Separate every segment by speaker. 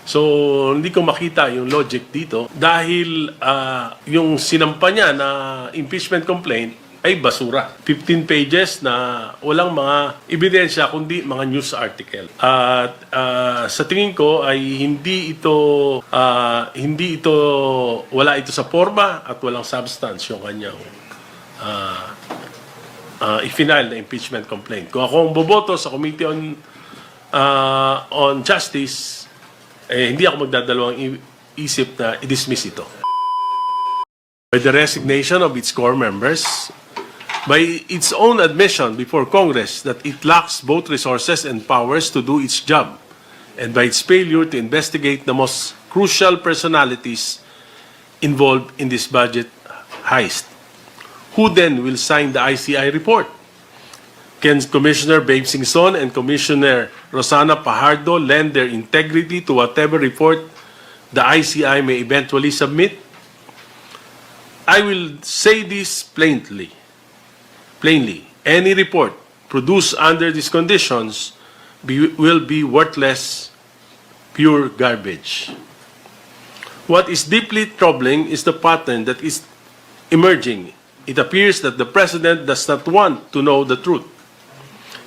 Speaker 1: So, hindi ko makita yung logic dito dahil yung sinampa niya na impeachment complaint ay basura. 15 pages na walang mga ebidensya kundi mga news article. At sa tingin ko ay hindi ito wala ito sa forma at walang substance yung kanyang i-file na impeachment complaint. Kung ako ang boboto sa Committee on Justice, hindi ako magdadalawang isip na i-dismiss ito. By the resignation of its core members, by its own admission before Congress that it lacks both resources and powers to do its job, and by its failure to investigate the most crucial personalities involved in this budget heist. Who then will sign the ICI report? Can Commissioner Babe Singson and Commissioner Rosana Pajardo lend their integrity to whatever report the ICI may eventually submit? I will say this plainly. Any report produced under these conditions will be worthless, pure garbage. What is deeply troubling is the pattern that is emerging. It appears that the President does not want to know the truth.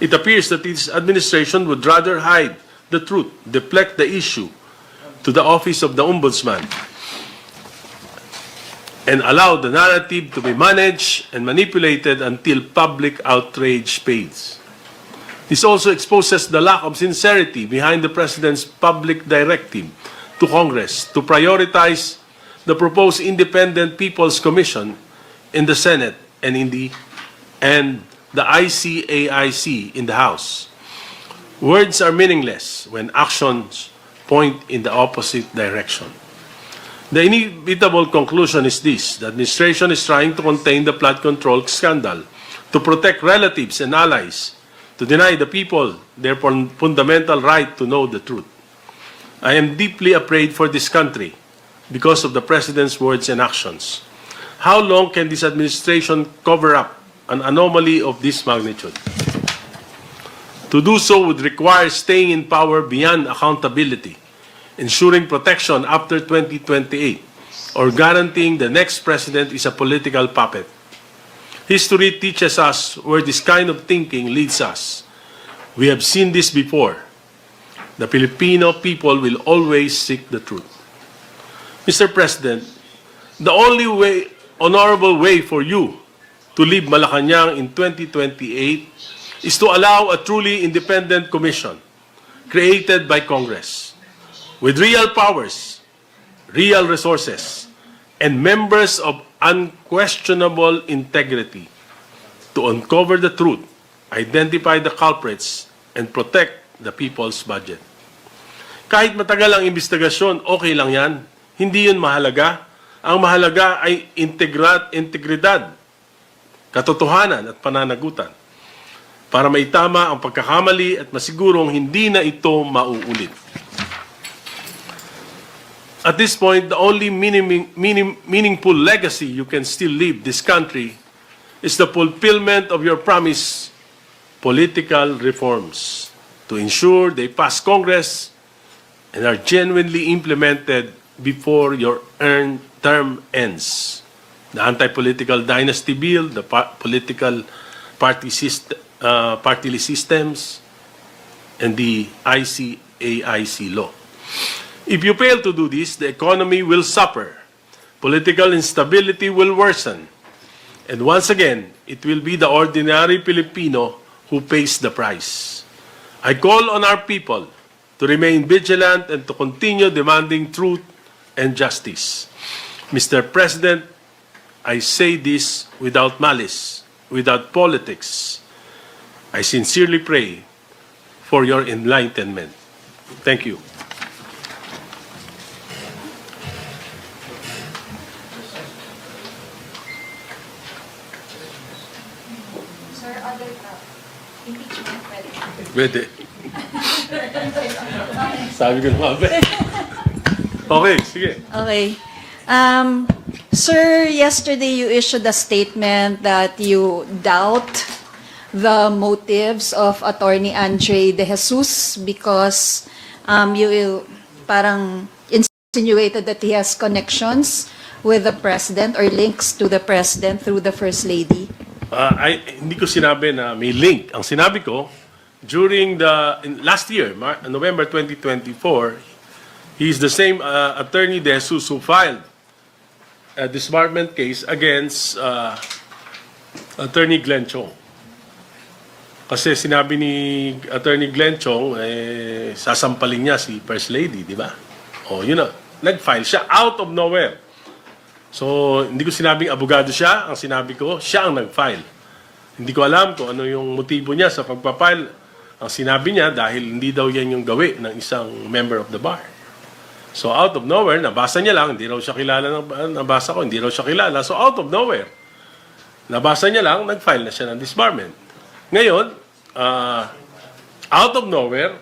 Speaker 1: It appears that his administration would rather hide the truth, deflect the issue to the office of the Ombudsman, and allow the narrative to be managed and manipulated until public outrage fades. This also exposes the lack of sincerity behind the President's public directive to Congress to prioritize the proposed Independent People's Commission in the Senate and the ICAIC in the House. Words are meaningless when actions point in the opposite direction. The inevitable conclusion is this: the administration is trying to contain the flood control scandal, to protect relatives and allies, to deny the people their fundamental right to know the truth. I am deeply afraid for this country because of the President's words and actions. How long can this administration cover up an anomaly of this magnitude? To do so would require staying in power beyond accountability, ensuring protection after 2028, or guaranteeing the next president is a political puppet. History teaches us where this kind of thinking leads us. We have seen this before. The Filipino people will always seek the truth. Mr. President, the only honorable way for you to leave Malacanang in 2028 is to allow a truly independent commission created by Congress, with real powers, real resources, and members of unquestionable integrity to uncover the truth, identify the culprits, and protect the people's budget. Kahit matagal ang investigasyon, okay lang yan. Hindi yun mahalaga. Ang mahalaga ay integridad, katotohanan at pananagutan para maitama ang pagkakamali at masigurong hindi na ito mauulit. At this point, the only meaningful legacy you can still leave this country is the fulfillment of your promised political reforms to ensure they pass Congress and are genuinely implemented before your term ends. The anti-political dynasty bill, the political party systems, and the ICAIC law. If you fail to do this, the economy will suffer, political instability will worsen, and once again, it will be the ordinary Filipino who pays the price. I call on our people to remain vigilant and to continue demanding truth and justice. Mr. President, I say this without malice, without politics. I sincerely pray for your enlightenment. Thank you.
Speaker 2: Sir, other impeachment
Speaker 1: Pwede. Sabi ko naman, okay, sige.
Speaker 2: Okay. Sir, yesterday you issued a statement that you doubt the motives of Attorney Andre De Jesus because parang insinuated that he has connections with the president or links to the president through the First Lady?
Speaker 1: Hindi ko sinabi na may link. Ang sinabi ko, during last year, November 2024, he is the same attorney De Jesus who filed a disbarment case against Attorney Glenn Chong. Kasi sinabi ni Attorney Glenn Chong, sasampalin niya si First Lady, di ba? O, yun na. Nag-file siya out of nowhere. So, hindi ko sinabing abogado siya. Ang sinabi ko, siya ang nag-file. Hindi ko alam kung ano yung motibo niya sa pagpapile. Ang sinabi niya, dahil hindi daw yan yung gawi ng isang member of the bar. So, out of nowhere, nabasa niya lang. Hindi raw siya kilala. Nabasa ko, hindi raw siya kilala. So, out of nowhere, nabasa niya lang, nag-file na siya ng disbarment. Ngayon, out of nowhere,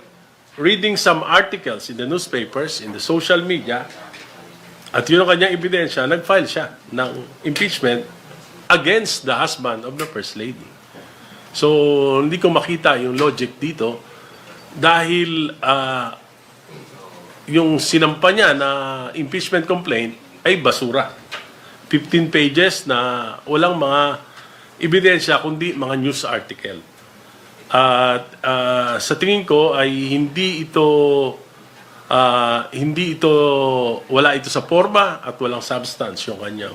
Speaker 1: reading some articles in the newspapers, in the social media, at yun ang kanyang ebidensya, nag-file siya ng impeachment against the husband of the First Lady. So, hindi ko makita yung logic dito dahil yung sinampa niya na impeachment complaint ay basura. 15 pages na walang mga ebidensya kundi mga news article. At sa tingin ko ay hindi ito wala ito sa forma at walang substance yung kanyang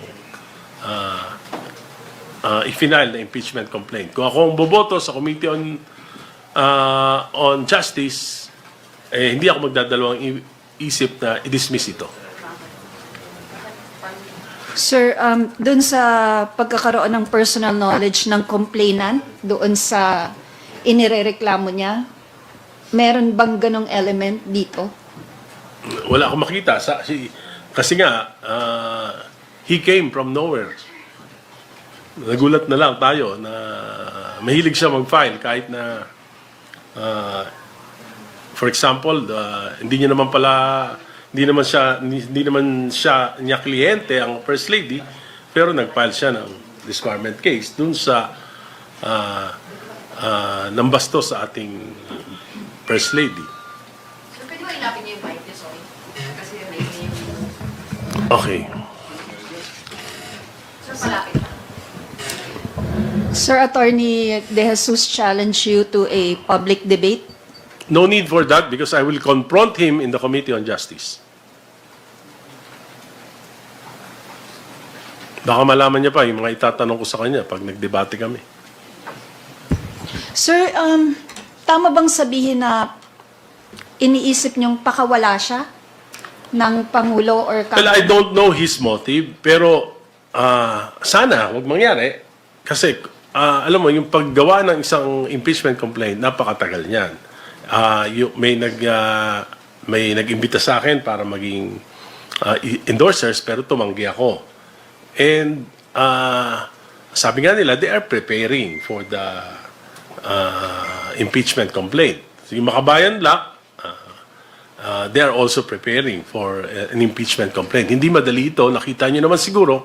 Speaker 1: i-final na impeachment complaint. Kung ako ang boboto sa Committee on Justice, hindi ako magdadalawang isip na i-dismiss ito.
Speaker 2: Sir, doon sa pagkakaroon ng personal knowledge ng complainant, doon sa inirereklamo niya, meron bang ganong element dito?
Speaker 1: Wala akong makita. Kasi nga, he came from nowhere. Nagulat na lang tayo na mahilig siya mag-file kahit na, for example, hindi naman siya niya kliyente ang First Lady, pero nag-file siya ng disbarment case dun sa nambasto sa ating First Lady.
Speaker 3: So, pwede mo ilapin niyo yung mic niyo, sorry. Kasi may
Speaker 1: Okay.
Speaker 3: So, palapit pa.
Speaker 2: Sir, Attorney De Jesus challenge you to a public debate?
Speaker 1: No need for that because I will confront him in the Committee on Justice. Baka malaman niya pa yung mga itatanong ko sa kanya pag nagdebate kami.
Speaker 2: Sir, tama bang sabihin na iniisip niyong pakawala siya ng Pangulo or
Speaker 1: Well, I don't know his motive, pero sana huwag mangyari. Kasi, alam mo, yung paggawa ng isang impeachment complaint, napakatagal niyan. May nag-imbita sa akin para maging endorsers, pero tumanggi ako. And sabi nga nila, they are preparing for the impeachment complaint. So, yung Makabayan Black, they are also preparing for an impeachment complaint. Hindi madali ito. Nakita nyo naman siguro,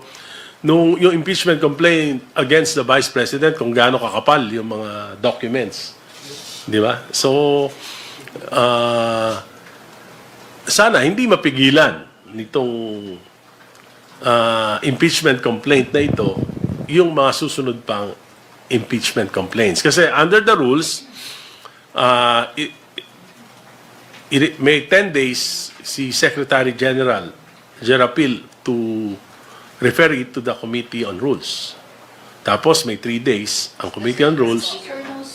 Speaker 1: yung impeachment complaint against the Vice President, kung gaano kakapal yung mga documents. Di ba? So, sana hindi mapigilan nitong impeachment complaint na ito yung mga susunod pang impeachment complaints. Kasi under the rules, may 10 days si Secretary General Jerapil to refer it to the Committee on Rules. Tapos may 3 days ang Committee on Rules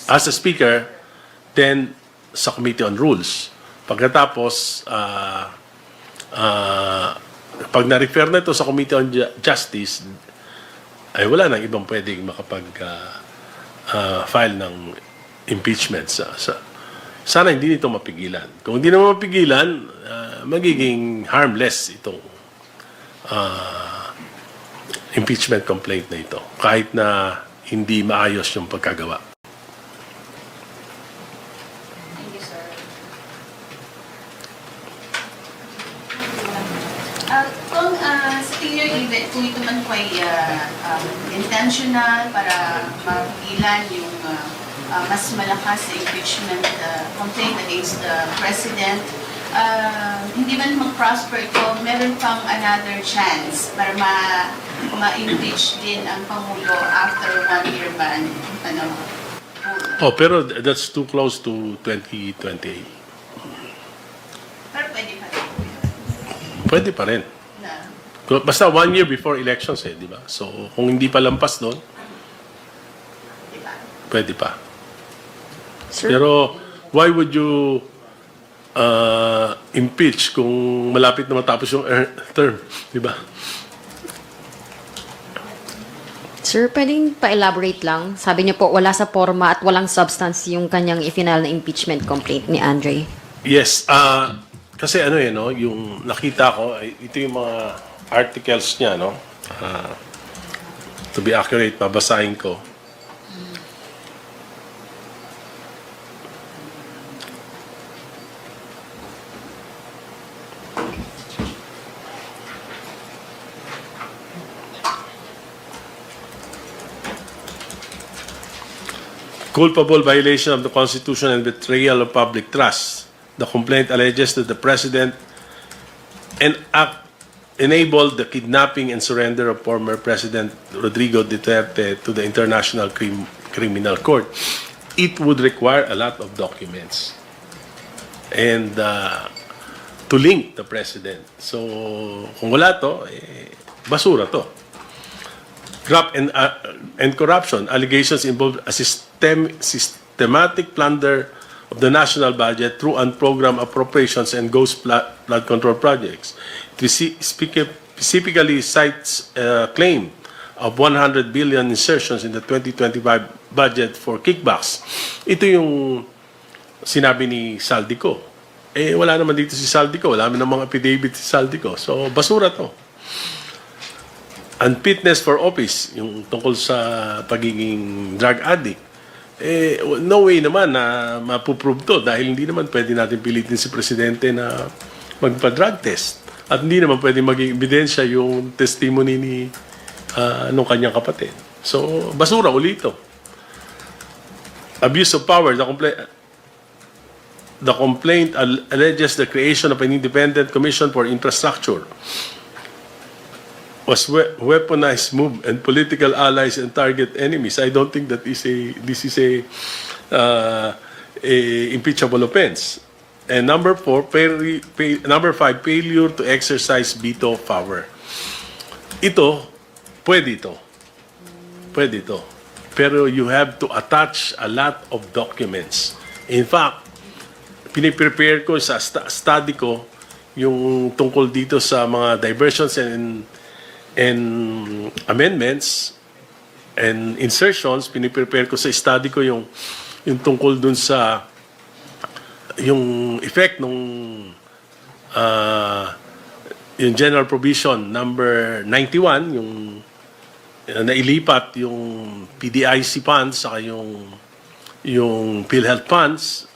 Speaker 1: as a speaker, then sa Committee on Rules. Pagkatapos, pag na-refer na ito sa Committee on Justice, ay wala nang ibang pwedeng makapag-file ng impeachment. Sana hindi nito mapigilan. Kung hindi naman mapigilan, magiging harmless itong impeachment complaint na ito. Kahit na hindi maayos yung pagkagawa.
Speaker 3: Thank you, sir. Sa tingin niyo, kung ito man po ay intentional para mapigilan yung mas malakas na impeachment complaint against the President, hindi man mag-prosper ito, meron pang another chance para ma-impeach din ang Pangulo after 1 year ban.
Speaker 1: Oh, pero that's too close to 2028.
Speaker 3: Pero pwede pa rin.
Speaker 1: Pwede pa rin.
Speaker 3: Na,
Speaker 1: Basta 1 year before elections di ba? So, kung hindi pa lampas doon,
Speaker 3: di ba?
Speaker 1: pwede pa.
Speaker 2: Sir,
Speaker 1: Pero, why would you impeach kung malapit na matapos yung term, di ba?
Speaker 4: Sir, pwedeng pa-elaborate lang. Sabi niyo po, wala sa forma at walang substance yung kanyang ifinal na impeachment complaint ni Andre.
Speaker 1: Yes, kasi ano no, yung nakita ko, ito yung mga articles niya, no? To be accurate, babasahin ko. Culpable violation of the Constitution and betrayal of public trust. The complaint alleges that the President enabled the kidnapping and surrender of former President Rodrigo Duterte to the International Criminal Court. It would require a lot of documents and to link the President. So, kung wala to, basura to. Graft and corruption allegations involve a systematic plunder of the national budget through unprogrammed appropriations and ghost flood control projects. It specifically cites a claim of 100 billion insertions in the 2025 budget for kickbacks. Ito yung sinabi ni Saldico. Wala naman dito si Saldico. Wala naman mga affidavit si Saldico. So, basura to. Unfitness for office, yung tungkol sa pagiging drug addict, no way naman na mapuprove to dahil hindi naman pwede natin pilitin si Presidente na magpa-drug test. At hindi naman pwede maging ebidensya yung testimony ni nung kanyang kapatid. So, basura ulito. Abuse of power. The complaint alleges the creation of an independent commission for infrastructure was weaponized move and political allies and target enemies. I don't think that this is a impeachable offense. And number 5, failure to exercise veto power. Pwede ito. Pero you have to attach a lot of documents. In fact, piniprepare ko sa study ko yung tungkol dito sa mga diversions and amendments and insertions, piniprepare ko sa study ko yung tungkol dun sa yung effect nung yung general provision number 91, yung nailipat yung PDIC funds saka yung PhilHealth funds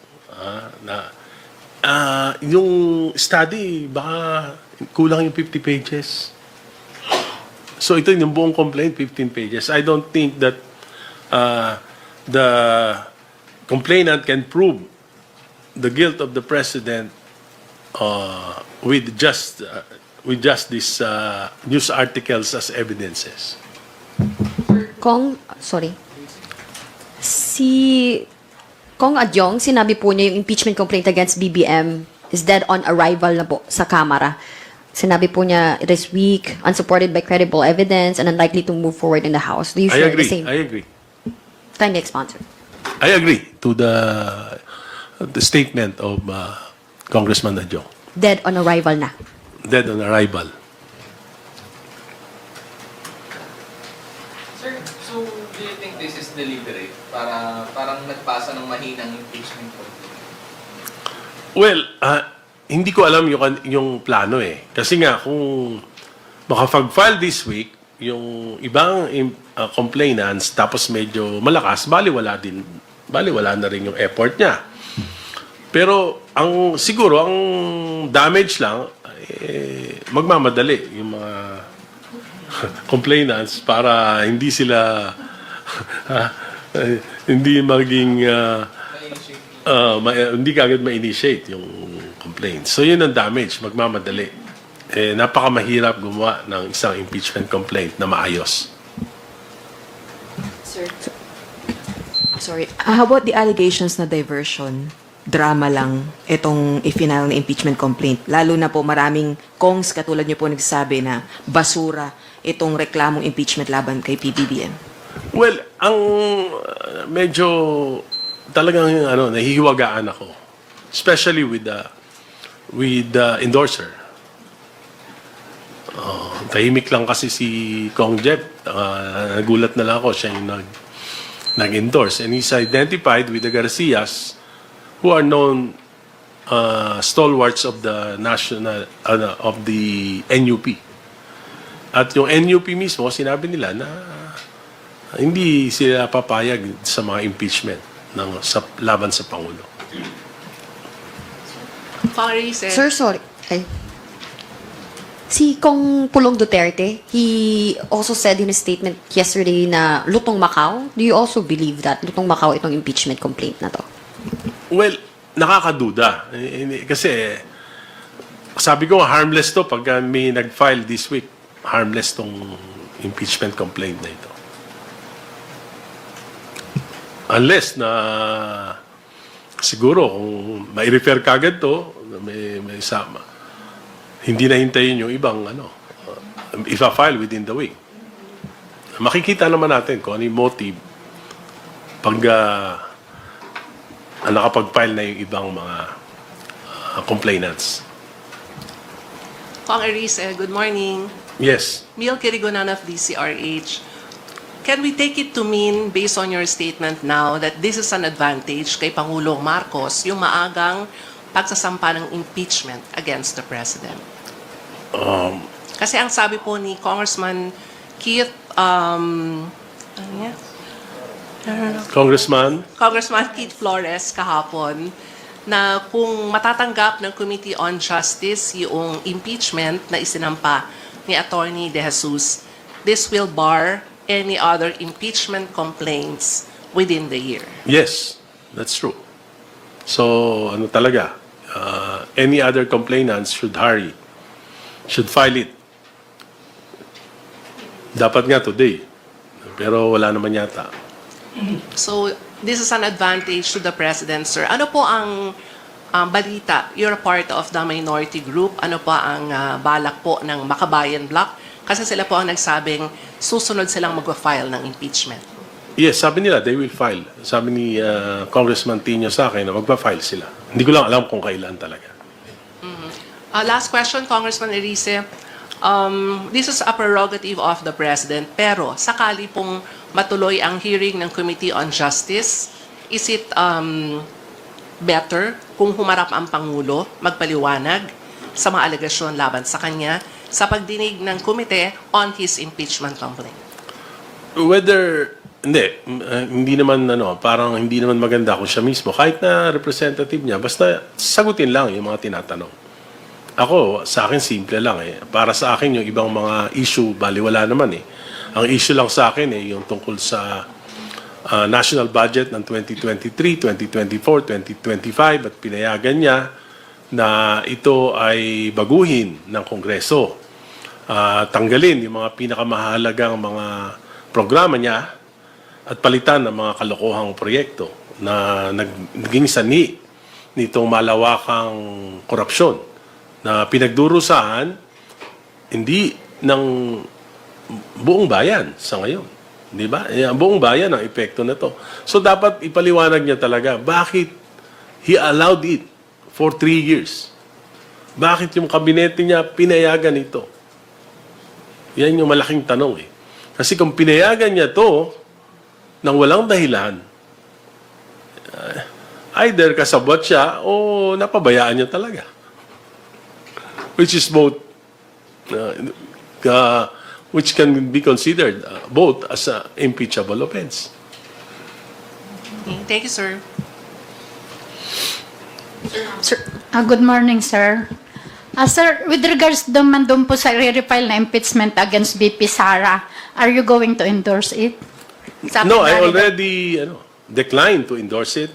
Speaker 1: yung study baka kulang yung 50 pages. So ito yung buong complaint, 15 pages. I don't think that the complainant can prove the guilt of the president with just these news articles as evidences.
Speaker 4: Si Kong Adyong, sinabi po niya yung impeachment complaint against BBM is dead on arrival na po sa Kamara. Sinabi po niya, it is weak, unsupported by credible evidence, and unlikely to move forward in the House. Do you share the same?
Speaker 1: I agree.
Speaker 4: Kindly expound, sir.
Speaker 1: I agree to the statement of Congressman Adyong.
Speaker 4: Dead on arrival na.
Speaker 1: Dead on arrival.
Speaker 5: Sir, so do you think this is deliberate? Parang nagpasa ng mahinang impeachment po?
Speaker 1: Well, hindi ko alam yung plano Kasi nga, kung makapag-file this week, yung ibang complainants, tapos medyo malakas, baliwala na rin yung effort niya. Pero, siguro, ang damage lang, magmamadali yung mga complainants para hindi sila hindi maging hindi kagad ma-initiate yung complaint. complaint. So yun ang damage, magmamadali. Napakamahirap gumawa ng isang impeachment complaint na maayos.
Speaker 4: Sir. Sorry.
Speaker 6: How about the allegations na diversion? Drama lang itong i-final na impeachment complaint. Lalo na po maraming kongs katulad niyo po nagsasabi na basura itong reklamong impeachment laban kay PBBM.
Speaker 1: Well, ang medyo talagang nahihiwagaan ako. Especially with the endorser. Tahimik lang kasi si Kong Jeb. Nagulat na lang ako siya yung nag-endorse. And he's identified with the Garcias who are known stalwarts of the national of the NUP. At yung NUP mismo, sinabi nila na hindi sila papayag sa mga impeachment laban sa Pangulo.
Speaker 4: Sir, sorry. Ay. Si Kong Pulong Duterte, he also said in his statement yesterday na lutong Macau. Do you also believe that lutong Macau itong impeachment complaint na to?
Speaker 1: Well, nakakaduda. Kasi sabi ko harmless to pag may nag-file this week. Harmless tong impeachment complaint na ito. Unless na siguro kung mai-refer kagad to, may sama. Hindi na hintayin yung ibang ifa-file within the week. Makikita naman natin kung ano yung motive pag nakapag-file na yung ibang mga complainants.
Speaker 7: Kong Erice, good morning.
Speaker 1: Yes.
Speaker 7: Mil Kirigonan of DCRH. Can we take it to mean, based on your statement now, that this is an advantage kay Pangulong Marcos, yung maagang pagsasampa ng impeachment against the President? Kasi ang sabi po ni Congressman Keith,
Speaker 1: Congressman?
Speaker 7: Congressman Keith Flores kahapon, na kung matatanggap ng Committee on Justice yung impeachment na isinampa ni Attorney De Jesus, this will bar any other impeachment complaints within the year.
Speaker 1: Yes, that's true. So, talaga, any other complainants should hurry, should file it. Dapat nga today, pero wala naman yata.
Speaker 7: So, this is an advantage to the President, sir. Ano po ang balita? You're a part of the minority group. Ano po ang balak po ng Makabayan Bloc? Kasi sila po ang nagsabing susunod silang mag-file ng impeachment.
Speaker 1: Yes, sabi nila, they will file. Sabi ni Congressman Tino sa akin na magpa-file sila. Hindi ko lang alam kung kailan talaga.
Speaker 7: Last question, Congressman Erice. This is a prerogative of the President, pero sakali pong matuloy ang hearing ng Committee on Justice, is it better kung humarap ang Pangulo, magpaliwanag sa mga alegasyon laban sa kanya sa pagdinig ng komite on his impeachment complaint?
Speaker 1: Hindi naman parang hindi naman maganda kung siya mismo, kahit na representative niya, basta sagutin lang yung mga tinatanong. Ako, sa akin, simple lang eh. Para sa akin, yung ibang mga issue, baliwala naman eh. Ang issue lang sa akin eh, yung tungkol sa national budget ng 2023, 2024, 2025 at pinayagan niya na ito ay baguhin ng Kongreso. Tanggalin yung mga pinakamahalagang mga programa niya at palitan ng mga kalokohang proyekto na naging sanhi nitong malawakang korupsyon na pinagdurusahan hindi ng buong bayan sa ngayon. Di ba? Ang buong bayan ang epekto na to. So dapat ipaliwanag niya talaga bakit he allowed it for 3 years. Bakit yung kabinete niya pinayagan ito? Yan yung malaking tanong eh. Kasi kung pinayagan niya to nang walang dahilan, either kasabot siya o napabayaan niya talaga. Which is both, which can be considered both as an impeachable offense.
Speaker 7: Thank you, sir.
Speaker 4: Sir,
Speaker 8: Good morning, sir. Sir, with regards naman doon po sa re-refile na impeachment against BP Sara, are you going to endorse it?
Speaker 1: No, I already declined to endorse it.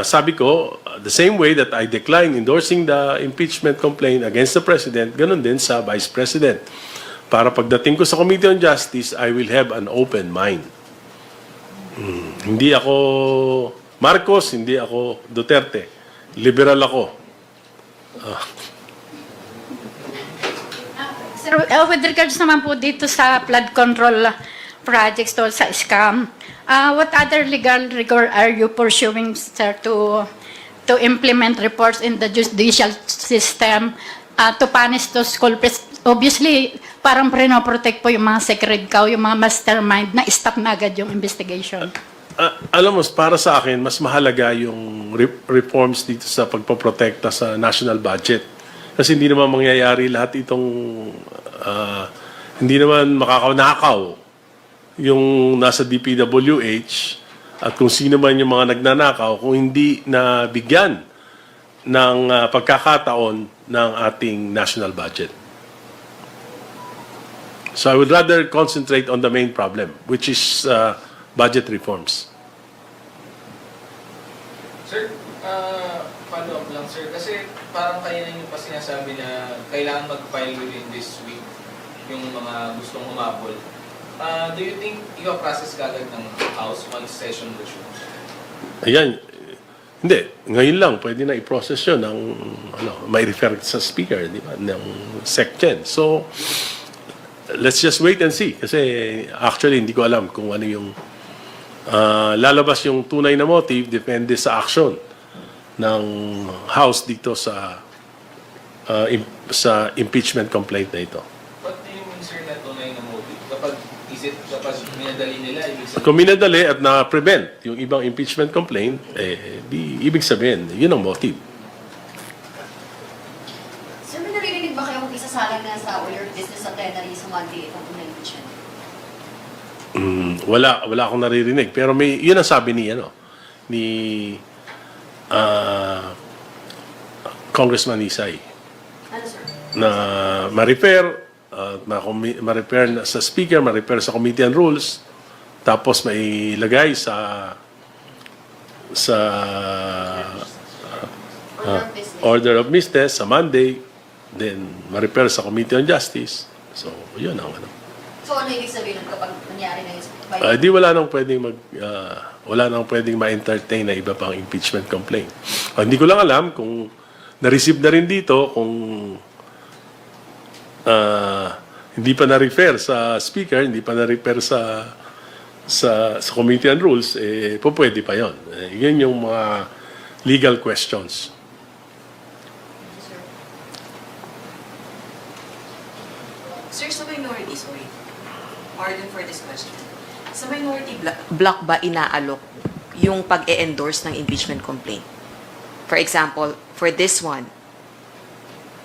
Speaker 1: sabi ko, the same way that I decline endorsing the impeachment complaint against the President, ganun din sa Vice President. Para pagdating ko sa Committee on Justice, I will have an open mind. Hindi ako Marcos, hindi ako Duterte. Liberal ako.
Speaker 8: Sir, with regards naman po dito sa flood control projects to sa scam, what other legal rigor are you pursuing, sir, to implement reports in the judicial system to punish those culprits? Obviously, parang prinoprotect po yung mga secret cow, yung mga mastermind na stop na agad yung investigation.
Speaker 1: Alam mo, para sa akin, mas mahalaga yung reforms dito sa pagpoprotekta sa national budget. Kasi hindi naman mangyayari lahat itong, hindi naman makakanakaw yung nasa DPWH at kung sino man yung mga nagnanakaw kung hindi na bigyan ng pagkakataon ng ating national budget. So I would rather concentrate on the main problem, which is budget reforms.
Speaker 5: Sir, follow up lang sir, kasi parang kayo na yung pa sinasabi na kailangan mag-file within this week yung mga gustong humabol. Do you think i-process kagad ng House once session resumes?
Speaker 1: Ayan. Hindi. Ngayon lang, pwede na i-process yun ng, may refer sa speaker, di ba, ng SecGen. So, let's just wait and see. Kasi actually, hindi ko alam kung ano yung lalabas yung tunay na motive, depende sa action ng House dito sa impeachment complaint na ito.
Speaker 5: What do you mean sir na tunay na motive? Kapag minadali nila, ibig sabihin?
Speaker 1: Kung minadali at na-prevent yung ibang impeachment complaint, ibig sabihin, yun ang motive.
Speaker 4: Sir, may naririnig ba kayong isasalang na sa order of business sa plenary sa Monday itong impeachment?
Speaker 1: Wala akong naririnig. Pero yun ang sabi ni Congressman Isay.
Speaker 4: Ano, sir?
Speaker 1: Na ma-repair, ma-repair sa speaker, ma-repair sa Committee on Rules, tapos may lagay sa order of business sa Monday, then ma-repair sa Committee on Justice. So, yun ang ano.
Speaker 4: So, ano ibig sabihin nun kapag nangyari na yun?
Speaker 1: Di wala nang pwedeng ma-entertain na iba pang impeachment complaint. Hindi ko lang alam kung na-receive na rin dito, kung hindi pa na-refer sa speaker, hindi pa na-refer sa Committee on Rules, pwede pa yon. Yun yung mga legal questions.
Speaker 6: Sir, sa minority, sorry. Pardon for this question. Sa minority block ba inaalok yung pag-e-endorse ng impeachment complaint? For example, for this one,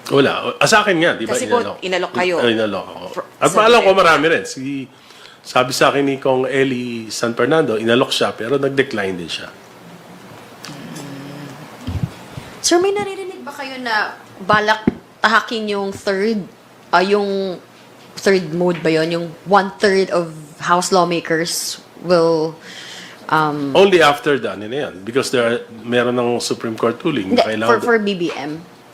Speaker 1: Wala. Sa akin nga, di ba?
Speaker 6: kasi po, inalok kayo.
Speaker 1: Inalok ako. At
Speaker 6: So,
Speaker 1: maalam ko marami rin. Sabi sa akin ni Kong Eli San Fernando, inalok siya, pero nag-decline din siya.
Speaker 4: Sir, may naririnig ba kayo na balak tahakin yung third mode ba yun? Yung 1/3 of House lawmakers will
Speaker 1: Only after done na yan. Because meron ng Supreme Court ruling.
Speaker 4: hindi,
Speaker 1: na kailangan
Speaker 4: for BBM.